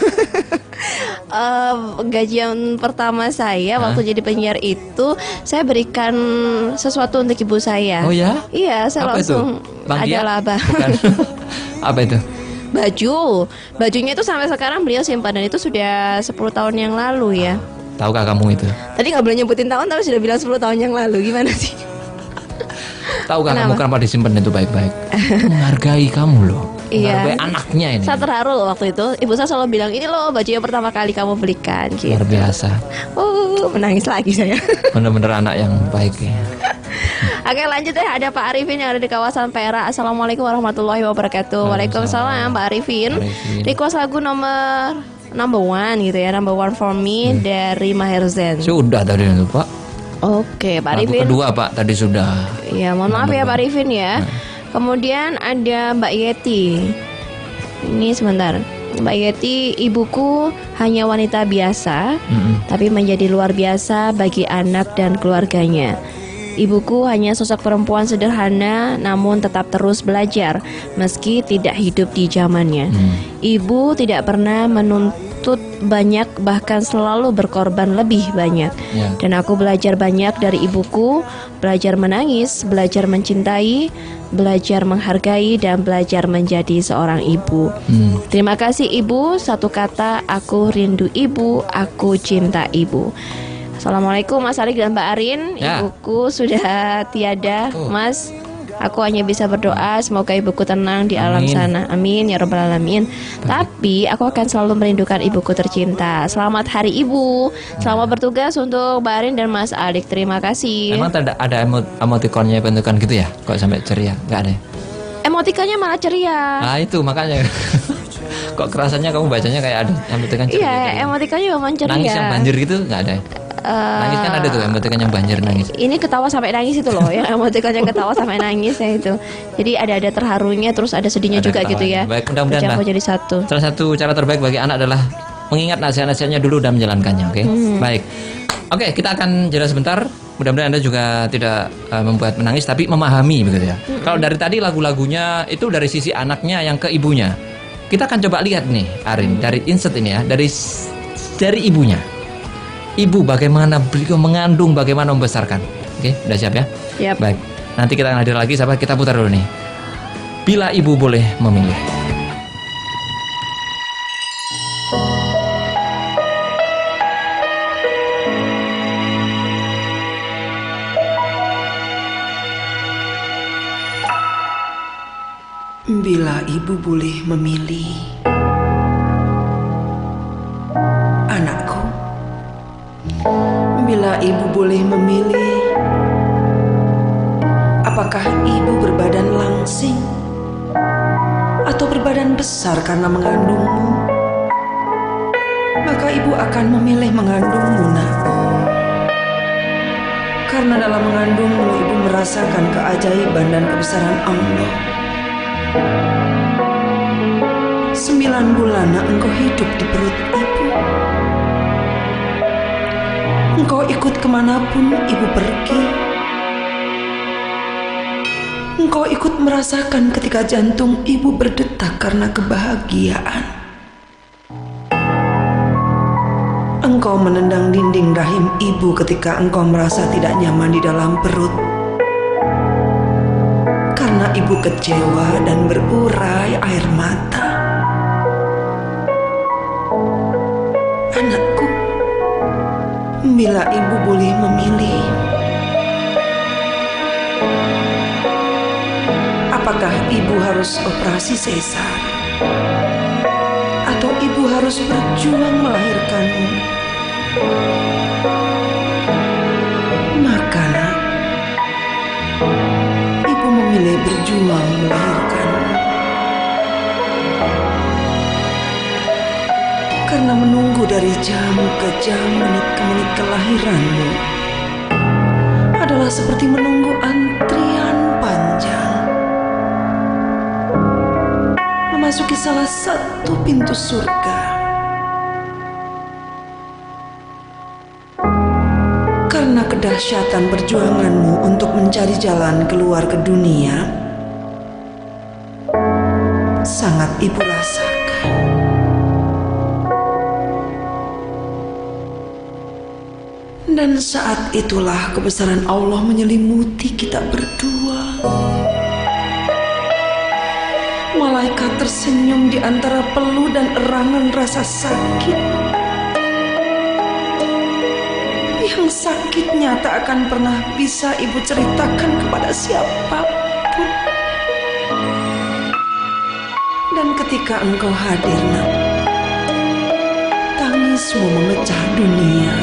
Gajian pertama saya waktu jadi penyiar itu saya berikan sesuatu untuk ibu saya. Oh ya? Iya, saya apa langsung itu? ada laba. Bukan. Apa itu? Bajunya itu sampai sekarang beliau simpan dan itu sudah 10 tahun yang lalu ya. Tahukah kamu itu? Tadi nggak boleh nyebutin tahun tapi sudah bilang 10 tahun yang lalu. Gimana sih? Tahukah kamu kenapa disimpan itu baik-baik? Itu menghargai kamu loh. Menghargai anaknya ini. Saya terharu loh waktu itu. Ibu saya selalu bilang, ini loh baju yang pertama kali kamu belikan gitu. Luar biasa. Menangis lagi saya. Bener-bener anak yang baik ya. Oke, lanjut deh. Ada Pak Arifin yang ada di kawasan Perak. Assalamualaikum warahmatullahi wabarakatuh. Waalaikumsalam Pak Arifin. Request lagu number one gitu ya, number one for me dari Maher Zain. Sudah tadi itu Pak. Oke, Pak Arifin. Lagu kedua Pak tadi sudah. Ya, mohon maaf ya Pak Arifin ya. Kemudian ada Mbak Yeti. Ini sebentar. Mbak Yeti, ibuku hanya wanita biasa, tapi menjadi luar biasa bagi anak dan keluarganya. Ibuku hanya sosok perempuan sederhana, namun tetap terus belajar meski tidak hidup di zamannya. Ibu tidak pernah menuntut banyak, bahkan selalu berkorban lebih banyak. Dan aku belajar banyak dari ibuku, belajar menangis, belajar mencintai, belajar menghargai, dan belajar menjadi seorang ibu. Terima kasih ibu, satu kata, aku rindu ibu, aku cinta ibu. Assalamualaikum Mas Alik dan Mbak Arin. Ibuku sudah tiada, Mas. Aku hanya bisa berdoa semoga ibuku tenang di alam sana. Amin ya rabbal alamin. Tapi aku akan selalu merindukan ibuku tercinta. Selamat Hari Ibu. Selamat bertugas untuk Mbak Arin dan Mas Alik. Terima kasih. Emang ada emotikonnya bentukan gitu ya? Kok sampai ceria? Enggak ada. Emotikannya malah ceria. Nah itu makanya. Kok kerasanya kamu bacanya kayak ada emotikan ceria? Iya, emotikannya memang ceria. Nangis yang banjir gitu nggak ada? Nangis kan ada tuh emotikan yang banjir nangis. Ini ketawa sampai nangis itu loh, yang emotikan yang ketawa sampai nangis ya itu. Jadi ada terharunya, terus ada sedihnya juga gitu ya. Baik, mudah-mudahan jadi satu. Salah satu cara terbaik bagi anak adalah mengingat nasihat-nasihatnya dulu dan menjalankannya. Oke, baik. Oke, kita akan jeda sebentar. Mudah-mudahan Anda juga tidak membuat menangis, tapi memahami begitu ya. Kalau dari tadi lagu-lagunya itu dari sisi anaknya yang ke ibunya. Kita akan coba lihat nih, Arin, dari insert ini ya, dari ibunya. Ibu bagaimana beliau mengandung, bagaimana membesarkan. Oke, udah siap ya? Yep. Baik. Nanti kita akan hadir lagi, sahabat. Kita putar dulu nih. Bila ibu boleh memilih. Bila ibu boleh memilih, anakku. Bila ibu boleh memilih, apakah ibu berbadan langsing atau berbadan besar karena mengandungmu? Maka ibu akan memilih mengandungmu, nak. Karena dalam mengandungmu ibu merasakan keajaiban dan kebesaran Allah. 9 bulan nak engkau hidup di perut ibu. Engkau ikut kemanapun ibu pergi. Engkau ikut merasakan ketika jantung ibu berdetak karena kebahagiaan. Engkau menendang dinding rahim ibu ketika engkau merasa tidak nyaman di dalam perut. karena ibu kecewa dan berurai air mata. Anakku, bila ibu boleh memilih, apakah ibu harus operasi sesar atau ibu harus berjuang melahirkanmu? Maka ibu memilih berjuang melahirkanmu. Karena menunggu dari jam ke jam, menit ke menit kelahiranmu adalah seperti menunggu antrian panjang memasuki salah satu pintu surga. Karena kedahsyatan perjuanganmu untuk mencari jalan keluar ke dunia sangat ibu rasakan. Dan saat itulah kebesaran Allah menyelimuti kita berdua. Malaikat tersenyum di antara peluh dan erangan rasa sakit. Yang sakitnya tak akan pernah bisa ibu ceritakan kepada siapapun. Dan ketika engkau hadir, Nak, tangismu memecah dunia.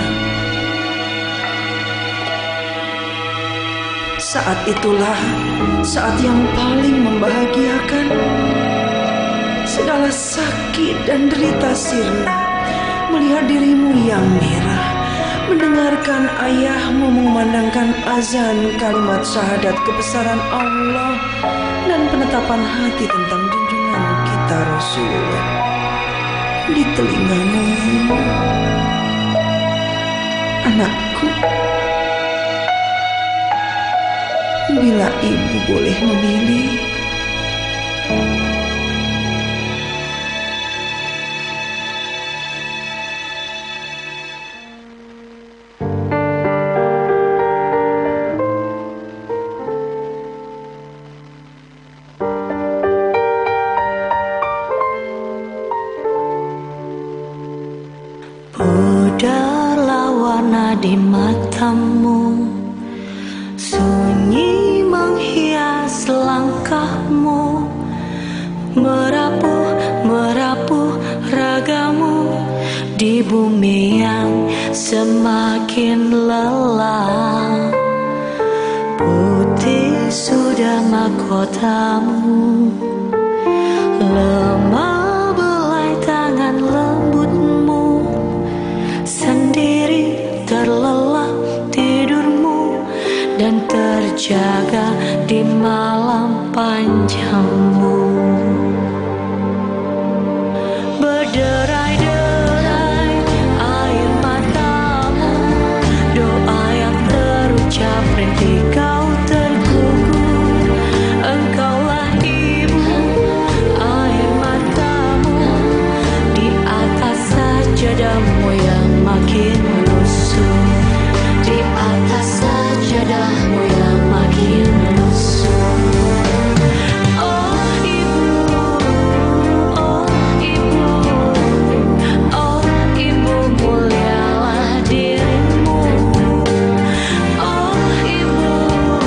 Saat itulah saat yang paling membahagiakan. Segala sakit dan derita sirna melihat dirimu yang merah, mendengarkan ayahmu mengumandangkan azan kalimat syahadat kebesaran Allah dan penetapan hati tentang junjungan kita Rasulullah di telingamu. Anakku, bila ibu boleh memilih, pudarlah warna di matamu, sunyi menghias langkahmu, merapuh ragamu di bumi yang semakin lelah. Putih sudah mahkotamu, lemah belai tangan lembutmu, sendiri terlelap tidurmu dan terjaga di malam panjangmu. Berderai-derai air matamu, doa yang terucap rintik kau tergugur. Engkaulah ibu, air matamu di atas sajadahmu yang makin lusuh, di atas sajadahmu yang makin lusuh. Oh ibu, oh ibu, oh ibu, mulialah dirimu. Oh ibu,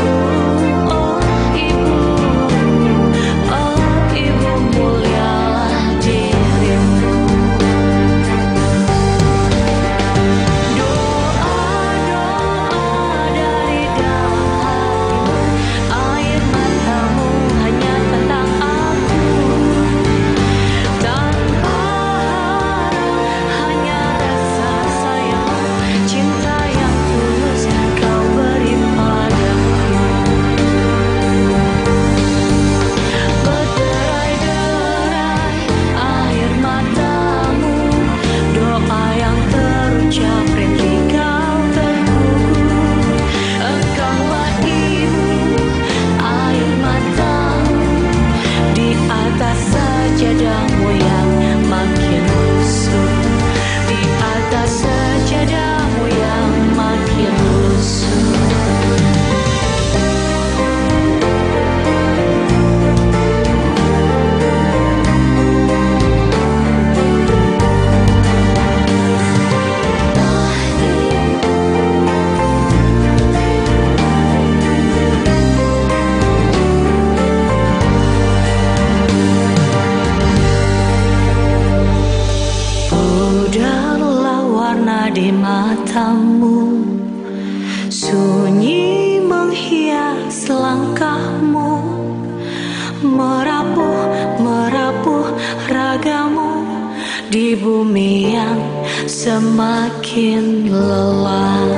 di bumi yang semakin lelah.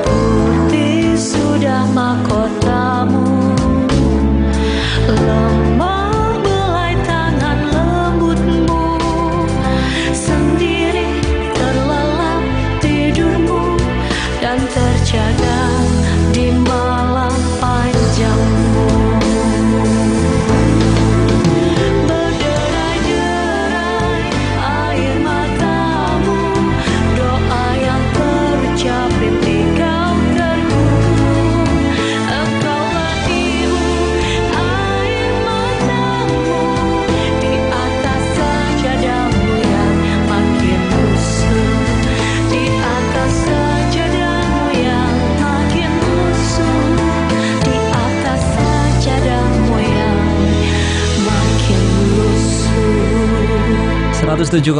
Putih sudah mahkotamu, lemah belai tangan lembutmu, sendiri terlelap tidurmu dan terjaga di malam panjangmu. Berderai-derai air matamu, doa yang terucap mimpi kau tergugur. Engkaulah ibu, air matamu di atas sajadahmu yang makin lusuh, di atas sajadahmu yang makin lusuh, di atas sajadahmu yang makin lusuh. 107,5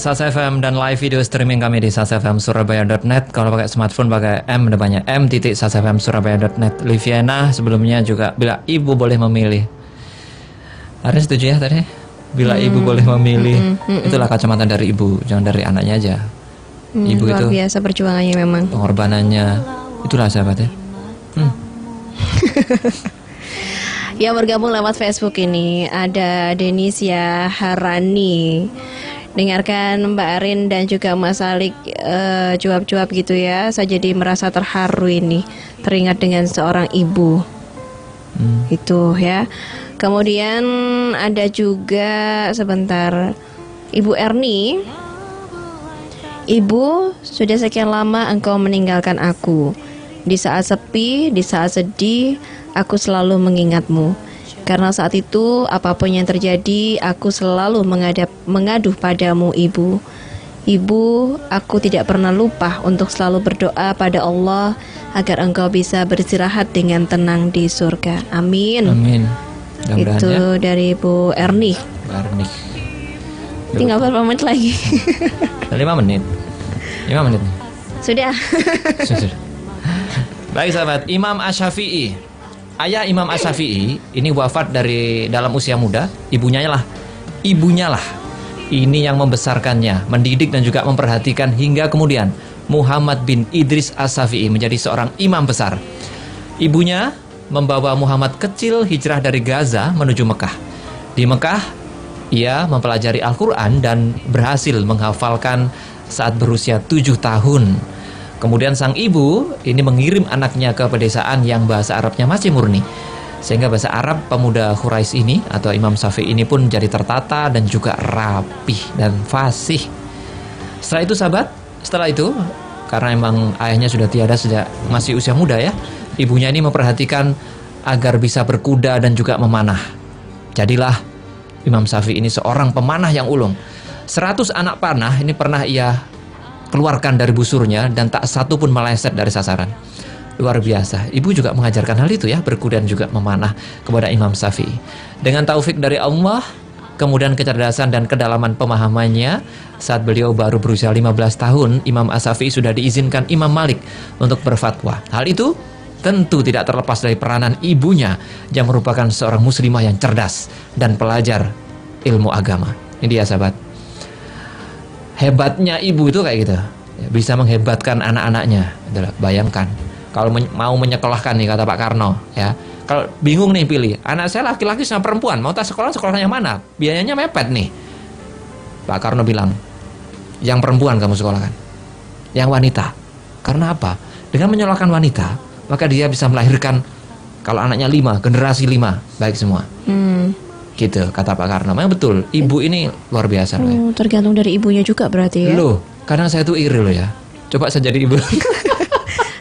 SAS FM dan live video streaming kami di sasfmsurabaya.net. Kalau pakai smartphone pakai M depannya m.sasfmsurabaya.net. Liviana sebelumnya juga bila ibu boleh memilih. Arin setuju ya tadi? Bila ibu boleh memilih, itulah kacamata dari ibu, jangan dari anaknya aja. Ibu luar itu biasa perjuangannya memang. pengorbanannya, itulah sahabat ya. Yang bergabung lewat Facebook ini ada Denisia Harani. Dengarkan Mbak Arin dan juga Mas Alik jawab-jawab gitu ya. Saya jadi merasa terharu ini, teringat dengan seorang ibu. Itu ya. Kemudian ada juga sebentar Ibu Erni. Ibu, sudah sekian lama engkau meninggalkan aku. Di saat sepi, di saat sedih, aku selalu mengingatmu. Karena saat itu apapun yang terjadi, aku selalu mengadu padamu, Ibu. Ibu, aku tidak pernah lupa untuk selalu berdoa pada Allah agar engkau bisa beristirahat dengan tenang di surga. Amin. Amin. Mudah-mudahan Itu ya. dari Bu Erni. Barni. Tinggal berapa menit lagi? 5 menit. 5 menit. Sudah. Sudah. Baik sahabat, Imam Asy-Syafi'i. Ayah Imam Asy-Syafi'i ini wafat dari dalam usia muda. Ibunya lah ini yang membesarkannya, mendidik dan juga memperhatikan hingga kemudian Muhammad bin Idris Asy-Syafi'i menjadi seorang imam besar. Ibunya membawa Muhammad kecil hijrah dari Gaza menuju Mekah. Di Mekah, ia mempelajari Al-Quran dan berhasil menghafalkan saat berusia 7 tahun. Kemudian sang ibu ini mengirim anaknya ke pedesaan yang bahasa Arabnya masih murni. Sehingga bahasa Arab pemuda Quraisy ini atau Imam Syafi'i ini pun jadi tertata dan juga rapih dan fasih. Setelah itu, karena emang ayahnya sudah tiada sejak masih usia muda ya, ibunya ini memperhatikan agar bisa berkuda dan juga memanah. Jadilah Imam Syafi'i ini seorang pemanah yang ulung. 100 anak panah ini pernah ia keluarkan dari busurnya dan tak satu pun meleset dari sasaran. Luar biasa. Ibu juga mengajarkan hal itu ya, berkuda dan juga memanah kepada Imam Syafi'i. Dengan taufik dari Allah, kemudian kecerdasan dan kedalaman pemahamannya, saat beliau baru berusia 15 tahun, Imam Asy-Syafi'i sudah diizinkan Imam Malik untuk berfatwa. Hal itu tentu tidak terlepas dari peranan ibunya yang merupakan seorang muslimah yang cerdas dan pelajar ilmu agama. Ini dia sahabat. Hebatnya ibu itu kayak gitu, bisa menghebatkan anak-anaknya. Bayangkan kalau mau menyekolahkan nih, kata Pak Karno ya, kalau bingung nih pilih anak saya laki-laki sama perempuan, mau tas sekolah yang mana, biayanya mepet nih. Pak Karno bilang yang perempuan kamu sekolahkan, yang wanita. Karena apa? Dengan menyekolahkan wanita, maka dia bisa melahirkan kalau anaknya 5, generasi 5 baik semua. Gitu kata Pak Karno. Memang betul, ibu ini luar biasa loh ya. Tergantung dari ibunya juga berarti ya. Loh, kadang saya tuh iri loh ya. Coba saya jadi ibu.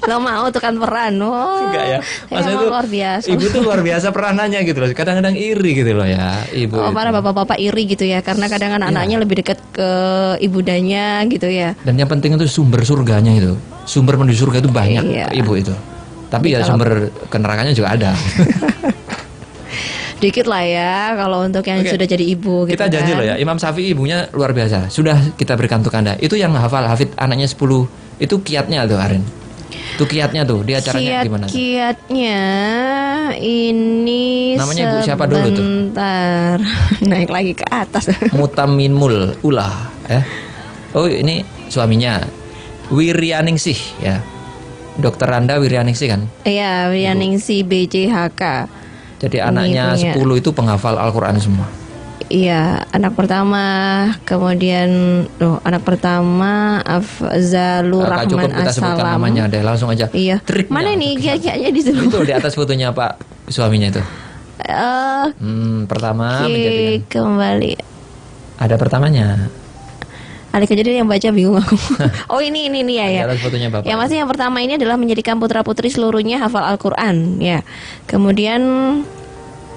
Lo mau tekan peran. Enggak ya. Maksudnya itu luar biasa. Ibu tuh luar biasa peranannya gitu loh. Kadang-kadang iri gitu loh ya, ibu. Para bapak-bapak iri gitu ya, karena kadang anak-anaknya lebih dekat ke ibundanya gitu ya. Dan yang penting itu sumber surganya itu. Sumber menuju surga itu banyak ibu itu. Tapi ya sumber ke nerakanya juga ada. Dikit lah ya kalau untuk yang sudah jadi ibu gitu. Kita janji loh ya, Imam Syafi'i ibunya luar biasa. Sudah kita berikan untuk Anda. Itu yang hafid anaknya 10. Itu kiatnya tuh Arin. Itu kiatnya tuh, dia acaranya gimana? Kiatnya ini namanya ibu siapa dulu tuh? Sebentar, naik lagi ke atas. Mutaminmul Ulah, Oh ini suaminya Wiryaningsih ya. Dokter Randa Wiryaningsih kan? Iya, Wiryaningsih BCHK. Jadi anaknya 10 itu penghafal Al-Quran semua. Iya, anak pertama, kemudian anak pertama Afzalur Rahman cukup kita sebutkan Assalam. namanya deh, langsung aja. Iya. Triknya, mana nih kiat-kiatnya di situ? Itu di atas fotonya Pak suaminya itu. Pertama menjadikan. Kembali. Ada pertamanya. Ada kejadian yang baca bingung aku. Oh ini ya. Di atas fotonya Bapak. Yang pasti yang pertama ini adalah menjadikan putra-putri seluruhnya hafal Al-Quran ya. Kemudian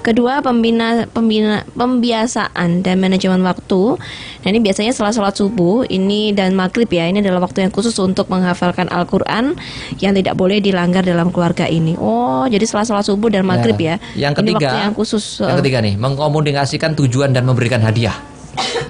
kedua pembiasaan dan manajemen waktu. Nah ini biasanya setelah sholat subuh ini dan maghrib ya. Ini adalah waktu yang khusus untuk menghafalkan Al-Quran yang tidak boleh dilanggar dalam keluarga ini. Oh jadi setelah sholat subuh dan maghrib ya. Yang ini ketiga, waktu yang khusus. Yang ketiga nih, mengkomunikasikan tujuan dan memberikan hadiah.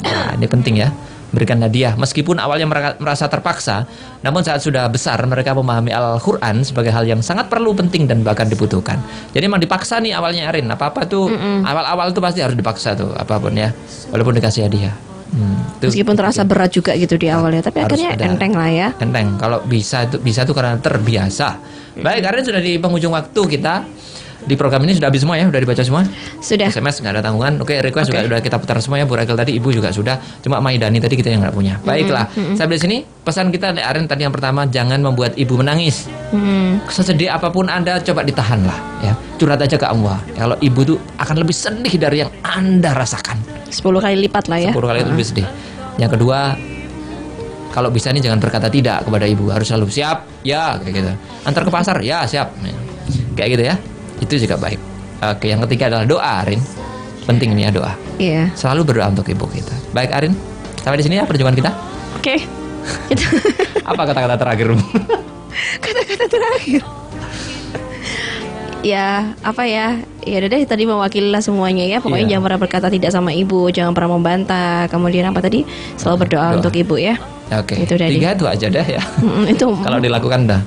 Nah ini penting ya. Berikan hadiah meskipun awalnya merasa terpaksa, namun saat sudah besar mereka memahami Al-Quran sebagai hal yang sangat perlu, penting dan bahkan dibutuhkan. Jadi memang dipaksa nih awalnya Arin, apa-apa tuh awal-awal tuh pasti harus dipaksa tuh apapun ya, walaupun dikasih hadiah. Meskipun terasa berat juga gitu di awalnya, tapi akhirnya enteng lah ya. Enteng, kalau bisa tuh karena terbiasa. Baik, Arin sudah di penghujung waktu kita. Di program ini sudah habis semua ya, sudah dibaca semua. Sudah. SMS nggak ada tanggungan. Oke, request juga sudah kita putar semua ya. Bu Rachel tadi, Ibu juga sudah. Cuma Maidani tadi kita yang nggak punya. Baiklah, sampai sini pesan kita dari Arin tadi yang pertama, jangan membuat ibu menangis. Sesedih apapun Anda, coba ditahanlah ya. Curhat aja ke Allah. Kalau ibu tuh akan lebih sedih dari yang Anda rasakan. 10 kali lipat lah ya. 10 kali lebih sedih. Yang kedua, kalau bisa nih jangan berkata tidak kepada ibu, harus selalu siap ya kayak gitu. Antar ke pasar ya siap, kayak gitu ya. Itu juga baik. Oke, yang ketiga adalah doa, Arin. Penting ini ya doa. Iya. Selalu berdoa untuk ibu kita. Baik, Arin. Sampai di sini ya perjumpaan kita. Oke. Apa kata-kata terakhir? Kata-kata terakhir. Ya, apa ya? Ya udah deh, tadi mewakili lah semuanya ya. Pokoknya jangan pernah berkata tidak sama ibu, jangan pernah membantah. Kemudian apa tadi? Selalu berdoa untuk ibu ya. Oke. Itu dari. 3 itu aja dah ya. Itu kalau dilakukan dah.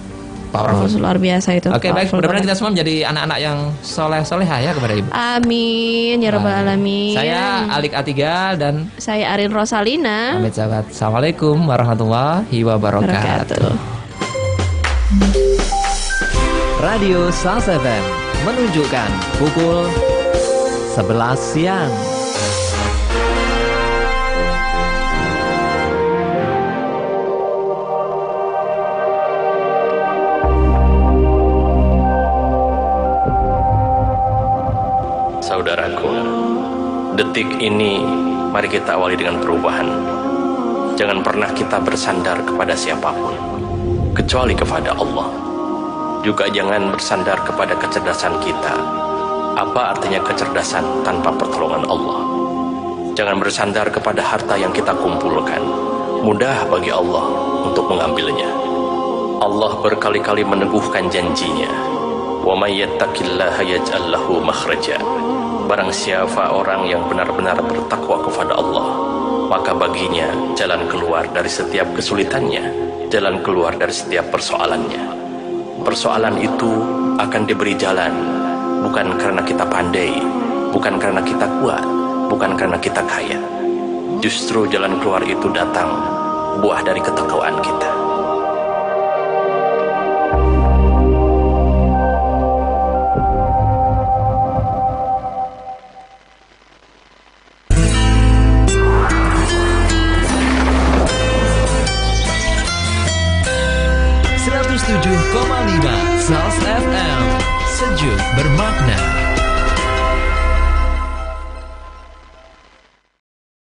Powerful. Luar biasa itu. Oke, baik. Mudah-mudahan kita semua menjadi anak-anak yang soleh-soleha ya kepada ibu. Amin ya rabbal alamin. Saya Alik Atiga dan saya Arin Rosalina. Pamit sahabat. Assalamualaikum warahmatullahi wabarakatuh. Radio Salsa FM menunjukkan pukul 11 siang. Saudaraku, detik ini mari kita awali dengan perubahan. Jangan pernah kita bersandar kepada siapapun kecuali kepada Allah. Juga jangan bersandar kepada kecerdasan kita. Apa artinya kecerdasan tanpa pertolongan Allah? Jangan bersandar kepada harta yang kita kumpulkan. Mudah bagi Allah untuk mengambilnya. Allah berkali-kali meneguhkan janjinya. Wa may yattaqillaha yaj'al lahu makhraja. Barang siapa orang yang benar-benar bertakwa kepada Allah, maka baginya jalan keluar dari setiap kesulitannya, jalan keluar dari setiap persoalannya. Persoalan itu akan diberi jalan, bukan karena kita pandai, bukan karena kita kuat, bukan karena kita kaya. Justru jalan keluar itu datang buah dari ketakwaan kita. Salsa FM, sejuk bermakna.